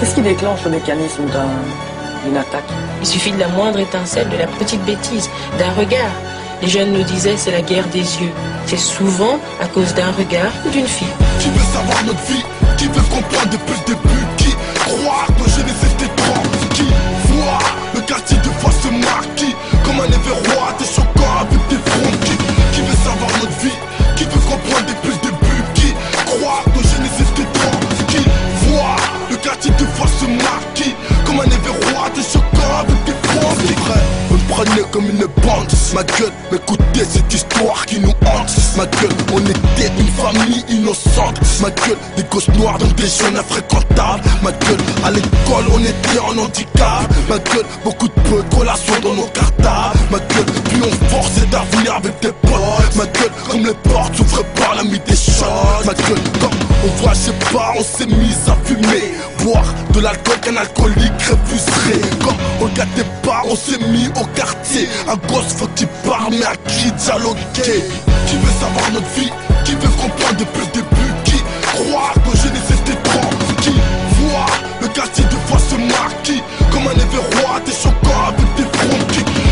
Qu'est-ce qui déclenche le mécanisme d'une attaque? Il suffit de la moindre étincelle, de la petite bêtise, d'un regard. Les jeunes nous disaient c'est la guerre des yeux. C'est souvent à cause d'un regard ou d'une fille. Qui veut savoir notre vie? Qui veut comprendre depuis le début? Qui croit que je n'ai cessé de Qui voit le quartier de fois se marquer comme un événement, des choquants avec des fronts? Qui veut savoir notre vie? Qui veut comprendre depuis le début? Qui croit que je n'ai cessé de Qui voit le quartier de fois se marquer comme un événement, des choquants avec des fronts? C'est vrai, vous me prenez comme une bande. Ma gueule, m'écoutez cette histoire qui nous hante. Ma gueule, on était une famille innocente. Ma gueule, des gosses noirs donc des jeunes infréquentables. Ma gueule, à l'école on était en handicap. Ma gueule, beaucoup de peu de relations dans nos cartables. Ma gueule, puis on forçait d'avenir avec des potes. Ma gueule, comme les portes s'ouvraient par la nuit des choses. Ma gueule, comme on voit, je sais pas, on s'est mis à fumer, boire de l'alcool qu'un alcoolique réfuserait. Comme on gâtait pas, on s'est mis au quartier. Un gosse faut qu'il parle, mais à qui dialoguer? Qui veut savoir notre vie? Qui veut comprendre depuis le début? Qui croit que je n'ai cessé de Qui voit le quartier de fois se marquer comme un événement, des choquants avec des fronts?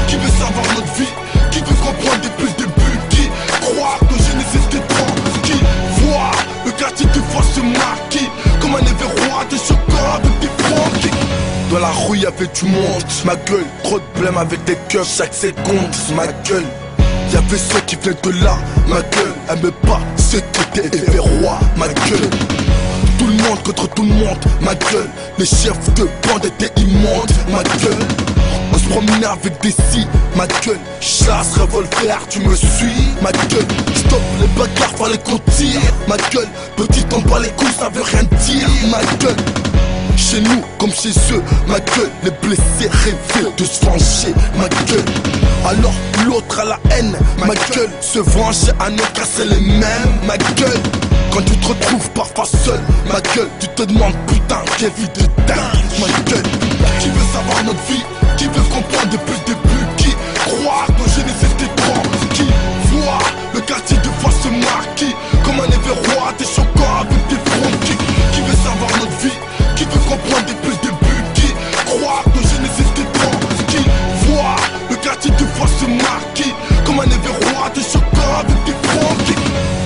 Qui veut savoir notre vie? Qui veut comprendre depuis le début? Qui croit que je n'ai cessé de Qui voit le quartier de fois se marquer comme un événement, des choquants avec des fronts? Dans la rue y'avait du monde. Ma gueule, trop de blême avec des keufs chaque seconde. Ma gueule, y'avait ceux qui venaient de là. Ma gueule, aimait pas ceux qui étaient évérois. Ma gueule, tout le monde contre tout le monde. Ma gueule, les chefs de bande étaient immondes. Ma gueule, on se promenait avec des scies. Ma gueule, chasse, revolver, tu me suis. Ma gueule, stop les bagarres, fallait qu'on tire. Ma gueule, petit on bat les couilles, ça veut rien dire. Ma gueule, chez nous comme chez eux, ma gueule, les blessés rêvaient de se venger, ma gueule. Alors l'autre a la haine, ma gueule, se venger à nos cas c'est les mêmes, ma gueule. Quand tu te retrouves parfois seul, ma gueule, tu te demandes putain, quelle vie de dingue, ma gueule. Qui veut savoir notre vie? Qui veut comprendre depuis le début? Qui croit que je n'ai cessé de Qui voit le quartier de fois se marquer comme un événement, des choquants avec des fronts? Qui veut savoir notre vie? Qui veut comprendre depuis le début? Qui croit que je n'ai cessé de Qui voit le quartier de fois se marquer comme un événement, des choquants avec des fronts?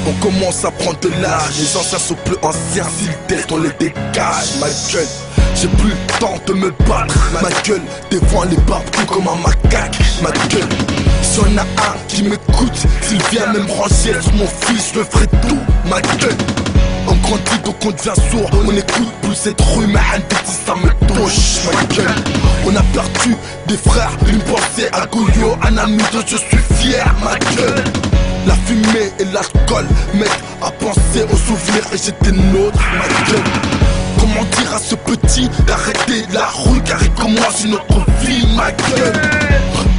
On commence à prendre de l'âge, les anciens sont plus anciens, s'ils testent on les dégage. Ma gueule, j'ai plus le temps de me battre. Ma gueule, devant les babous comme un macaque. Ma gueule, si y'en a un qui m'écoute, s'il vient me brancher sur mon fils, je le ferai tout. Ma gueule, on grandit donc on devient sourd. On écoute plus cette rue, mais un petit ça me touche. Ma gueule, on a perdu des frères, une pensée à Goyo, un ami dont je suis fier. Ma gueule, la fumée et l'alcool m'aident à penser aux souvenirs et j'étais nôtre. Ma gueule, comment dire à ce petit d'arrêter la rue car il commence une autre vie. Ma gueule,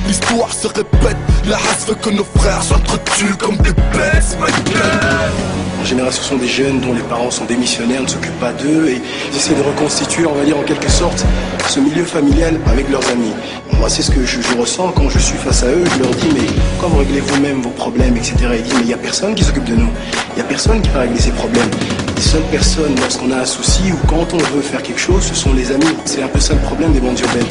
l'histoire se répète, la race veut que nos frères s'entretuent comme des bêtes. Ma gueule. En général, ce sont des jeunes dont les parents sont démissionnaires, ne s'occupent pas d'eux et ils essaient de reconstituer, on va dire en quelque sorte, ce milieu familial avec leurs amis. Moi, c'est ce que je ressens quand je suis face à eux. Je leur dis, mais comment réglez vous-même vos problèmes, etc. Ils disent, mais il n'y a personne qui s'occupe de nous. Il n'y a personne qui va régler ces problèmes. Les seules personnes, lorsqu'on a un souci ou quand on veut faire quelque chose, ce sont les amis. C'est un peu ça le problème des bandes urbaines.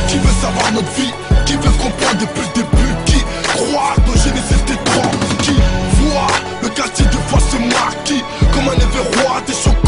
Qui veut savoir notre vie? Qui veut comprendre depuis le début? Qui croit que je n'ai cessé de Qui voit le quartier de fois se marquer comme un événement, des chocs